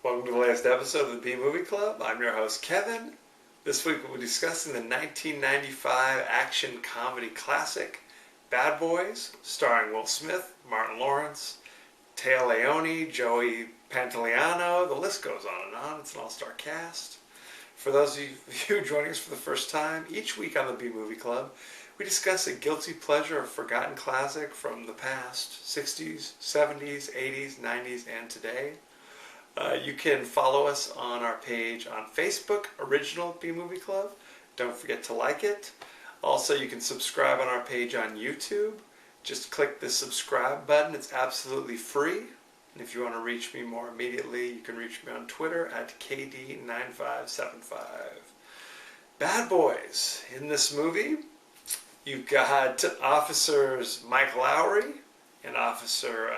Welcome to the latest episode of the B Movie Club. I'm your host, Kevin. This week we'll be discussing the 1995 action comedy classic, Bad Boys, starring Will Smith, Martin Lawrence, Téa Leoni, Joey Pantoliano. The list goes on and on. It's an all-star cast. For those of you joining us for the first time, each week on the B Movie Club, we discuss a guilty pleasure or forgotten classic from the past, 60s, 70s, 80s, 90s, and today. You can follow us on our page on Facebook, Original B Movie Club. Don't forget to like it. Also, you can subscribe on our page on YouTube. Just click the subscribe button. It's absolutely free. And if you want to reach me more immediately, you can reach me on Twitter at KD9575. Bad Boys. In this movie, you've got Officers Mike Lowrey and Officer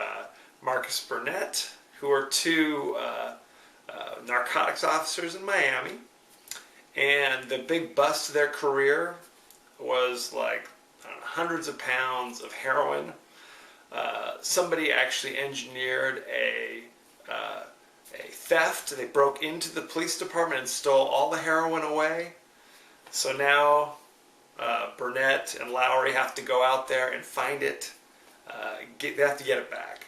Marcus Burnett, who are two narcotics officers in Miami. And the big bust of their career was like hundreds of pounds of heroin. Somebody actually engineered a theft. They broke into the police department and stole all the heroin away. So now Burnett and Lowrey have to go out there and find it. They have to get it back.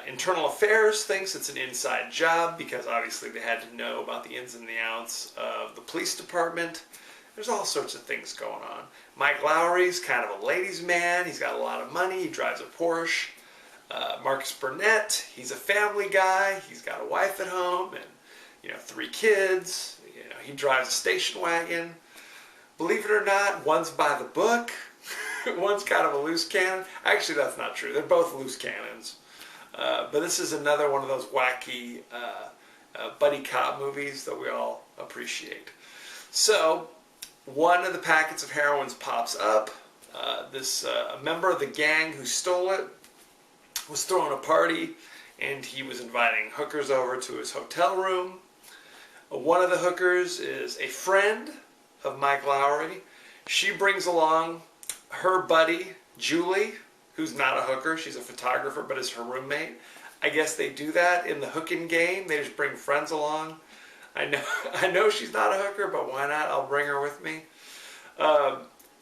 Internal Affairs thinks it's an inside job because obviously they had to know about the ins and the outs of the police department. There's all sorts of things going on. Mike Lowrey's kind of a ladies' man. He's got a lot of money. He drives a Porsche. Marcus Burnett, he's a family guy. He's got a wife at home and 3 kids. He drives a station wagon. Believe it or not, one's by the book. One's kind of a loose cannon. Actually, that's not true. They're both loose cannons. But this is another one of those wacky buddy cop movies that we all appreciate. So, one of the packets of heroin pops up. A member of the gang who stole it was throwing a party, and he was inviting hookers over to his hotel room. One of the hookers is a friend of Mike Lowrey. She brings along her buddy, Julie, who's not a hooker. She's a photographer, but is her roommate. I guess they do that in the hooking game. They just bring friends along. I know she's not a hooker, but why not? I'll bring her with me.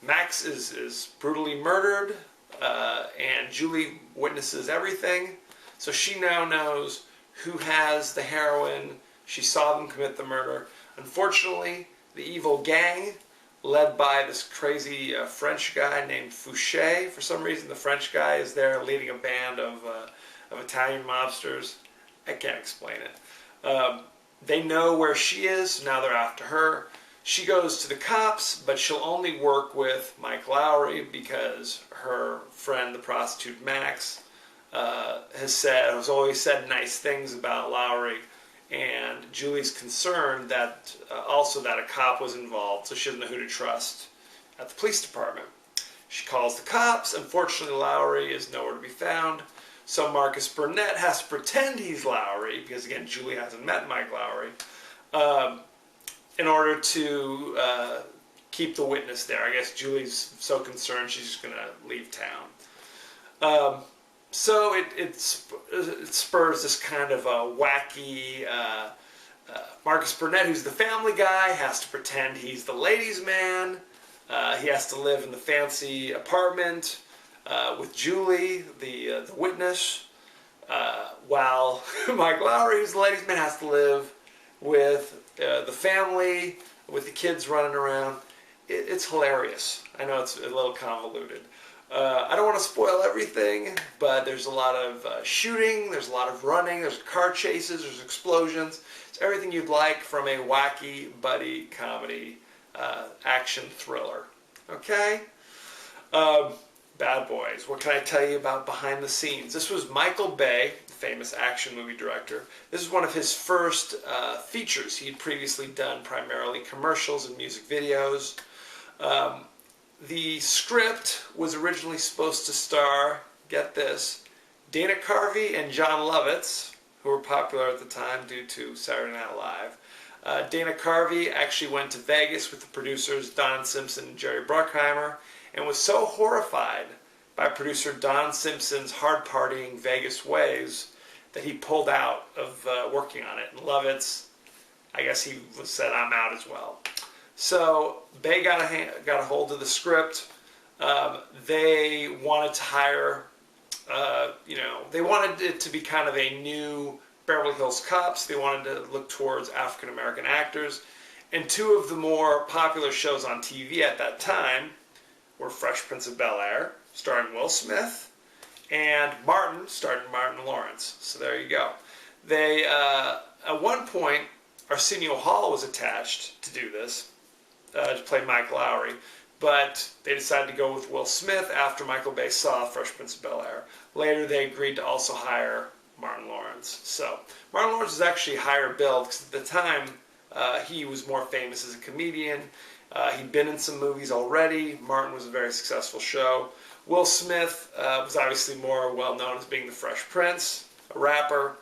Max is brutally murdered, and Julie witnesses everything. So she now knows who has the heroin. She saw them commit the murder. Unfortunately, the evil gang, led by this crazy French guy named Fouché. For some reason, the French guy is there leading a band of Italian mobsters. I can't explain it. They know where she is, so now they're after her. She goes to the cops, but she'll only work with Mike Lowrey because her friend, the prostitute Max, has always said nice things about Lowrey. And Julie's concerned that also that a cop was involved, so she doesn't know who to trust at the police department. She calls the cops. Unfortunately, Lowrey is nowhere to be found. So Marcus Burnett has to pretend he's Lowrey, because again, Julie hasn't met Mike Lowrey, in order to keep the witness there. I guess Julie's so concerned she's just going to leave town. So it spurs this kind of a wacky Marcus Burnett, who's the family guy, has to pretend he's the ladies' man. He has to live in the fancy apartment with Julie, the witness, while Mike Lowrey, who's the ladies' man, has to live with the family, with the kids running around. It's hilarious. I know it's a little convoluted. I don't want to spoil everything, but there's a lot of shooting, there's a lot of running, there's car chases, there's explosions. It's everything you'd like from a wacky buddy comedy action thriller. Okay? Bad Boys. What can I tell you about behind the scenes? This was Michael Bay, the famous action movie director. This is one of his first features. He'd previously done primarily commercials and music videos. The script was originally supposed to star, get this, Dana Carvey and Jon Lovitz, who were popular at the time due to Saturday Night Live. Dana Carvey actually went to Vegas with the producers Don Simpson and Jerry Bruckheimer, and was so horrified by producer Don Simpson's hard-partying Vegas ways that he pulled out of working on it. And Lovitz, I guess he said, I'm out as well. So Bay got a hold of the script. They wanted to hire, they wanted it to be kind of a new Beverly Hills Cops. They wanted to look towards African American actors. And two of the more popular shows on TV at that time were Fresh Prince of Bel-Air, starring Will Smith, and Martin, starring Martin Lawrence. So there you go. They, at one point, Arsenio Hall was attached to do this, to play Mike Lowry, but they decided to go with Will Smith after Michael Bay saw Fresh Prince of Bel-Air. Later, they agreed to also hire Martin Lawrence. So Martin Lawrence was actually higher billed because at the time he was more famous as a comedian. He'd been in some movies already. Martin was a very successful show. Will Smith was obviously more well known as being the Fresh Prince, a rapper.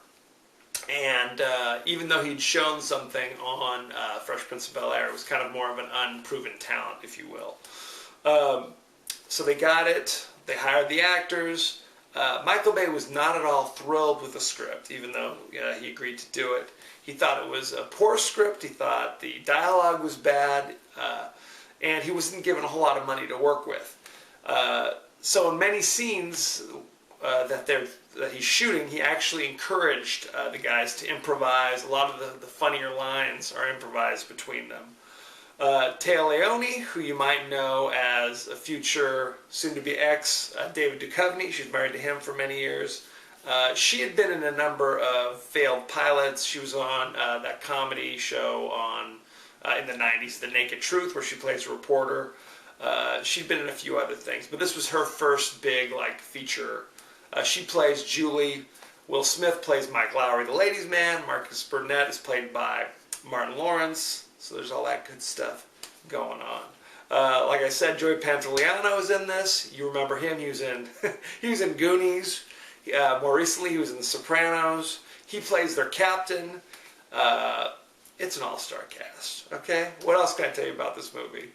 And even though he'd shown something on Fresh Prince of Bel-Air, it was kind of more of an unproven talent, if you will. So they got it. They hired the actors. Michael Bay was not at all thrilled with the script, even though he agreed to do it. He thought it was a poor script. He thought the dialogue was bad, and he wasn't given a whole lot of money to work with. So in many scenes that he's shooting, he actually encouraged the guys to improvise. A lot of the funnier lines are improvised between them. Téa Leoni, who you might know as a future soon-to-be ex, David Duchovny. She's married to him for many years. She had been in a number of failed pilots. She was on that comedy show in the 90s, The Naked Truth, where she plays a reporter. She'd been in a few other things, but this was her first big feature. She plays Julie. Will Smith plays Mike Lowry, the ladies' man. Marcus Burnett is played by Martin Lawrence. So there's all that good stuff going on. Like I said, Joey Pantoliano is in this. You remember him? He was in Goonies. More recently, he was in The Sopranos. He plays their captain. It's an all-star cast. Okay, what else can I tell you about this movie?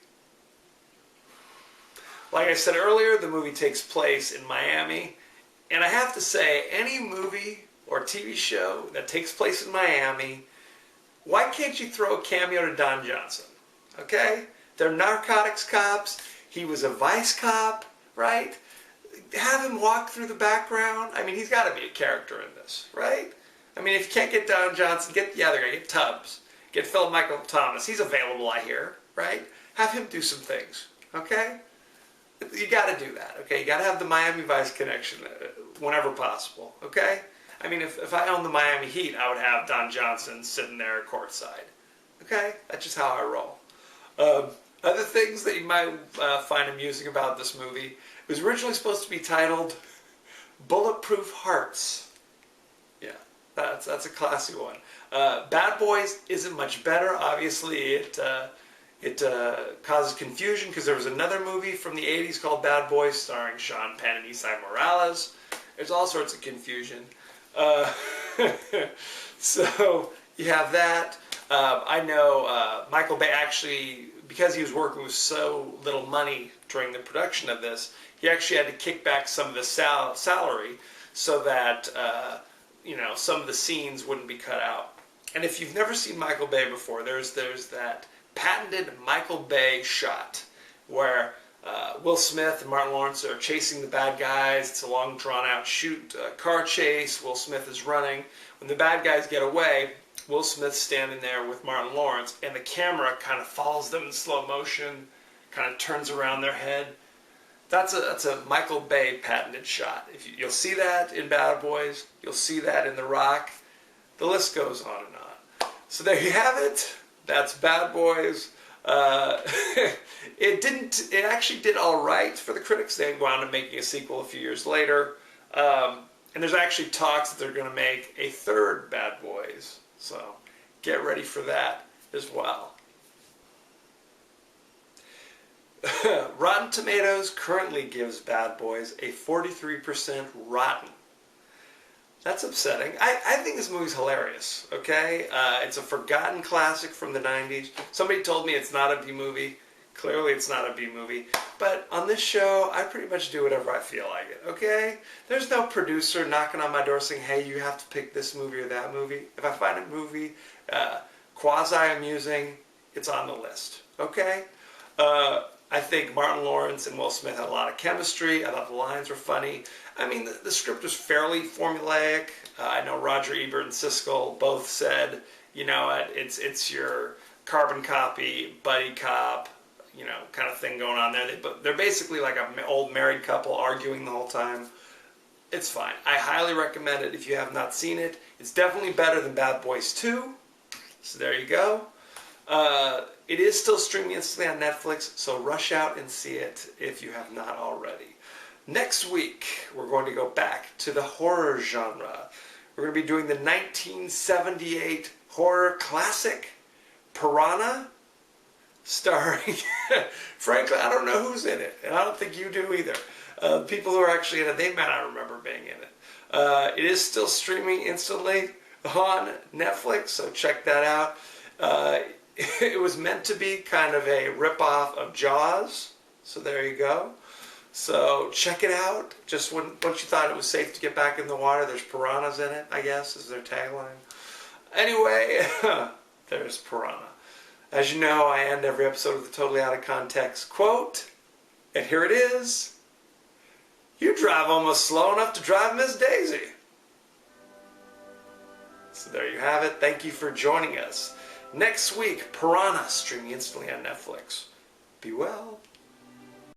Like I said earlier, the movie takes place in Miami. And I have to say, any movie or TV show that takes place in Miami, why can't you throw a cameo to Don Johnson? Okay? They're narcotics cops. He was a vice cop, right? Have him walk through the background. I mean, he's got to be a character in this, right? I mean, if you can't get Don Johnson, get the other guy, get Tubbs. Get Phil Michael Thomas. He's available, I hear, right? Have him do some things, okay? You got to do that, okay? You got to have the Miami Vice connection whenever possible, okay? I mean, if I owned the Miami Heat, I would have Don Johnson sitting there courtside, okay? That's just how I roll. Other things that you might find amusing about this movie, it was originally supposed to be titled Bulletproof Hearts. Yeah, that's a classy one. Bad Boys isn't much better. Obviously, it causes confusion because there was another movie from the 80s called Bad Boys starring Sean Penn and Esai Morales. There's all sorts of confusion. So you have that. I know Michael Bay actually, because he was working with so little money during the production of this, he actually had to kick back some of the salary so that some of the scenes wouldn't be cut out. And if you've never seen Michael Bay before, there's that patented Michael Bay shot where Will Smith and Martin Lawrence are chasing the bad guys. It's a long, drawn-out car chase. Will Smith is running. When the bad guys get away, Will Smith's standing there with Martin Lawrence, and the camera kind of follows them in slow motion, kind of turns around their head. That's a Michael Bay patented shot. You'll see that in Bad Boys. You'll see that in The Rock. The list goes on and on. So there you have it. That's Bad Boys. It actually did all right for the critics. They wound up making a sequel a few years later. And there's actually talks that they're going to make a third Bad Boys. So get ready for that as well. Rotten Tomatoes currently gives Bad Boys a 43% rotten. That's upsetting. I think this movie's hilarious, okay? It's a forgotten classic from the 90s. Somebody told me it's not a B-movie. Clearly it's not a B movie. But on this show, I pretty much do whatever I feel like it, okay? There's no producer knocking on my door saying, hey, you have to pick this movie or that movie. If I find a movie quasi-amusing, it's on the list, okay? I think Martin Lawrence and Will Smith had a lot of chemistry. I thought the lines were funny. I mean, the script was fairly formulaic. I know Roger Ebert and Siskel both said, you know, it's your carbon copy, buddy cop, you know, kind of thing going on there. They're basically like an old married couple arguing the whole time. It's fine. I highly recommend it if you have not seen it. It's definitely better than Bad Boys 2. So there you go. It is still streaming instantly on Netflix, so rush out and see it if you have not already. Next week, we're going to go back to the horror genre. We're going to be doing the 1978 horror classic, Piranha, starring, frankly, I don't know who's in it, and I don't think you do either. People who are actually in it, they may not remember being in it. It is still streaming instantly on Netflix, so check that out. It was meant to be kind of a ripoff of Jaws, so there you go. So check it out. Just once you thought it was safe to get back in the water, there's piranhas in it, I guess, is their tagline. Anyway, there's Piranha. As you know, I end every episode with a totally out of context quote, and here it is. You drive almost slow enough to drive Miss Daisy. So there you have it. Thank you for joining us. Next week, Piranha, streaming instantly on Netflix. Be well.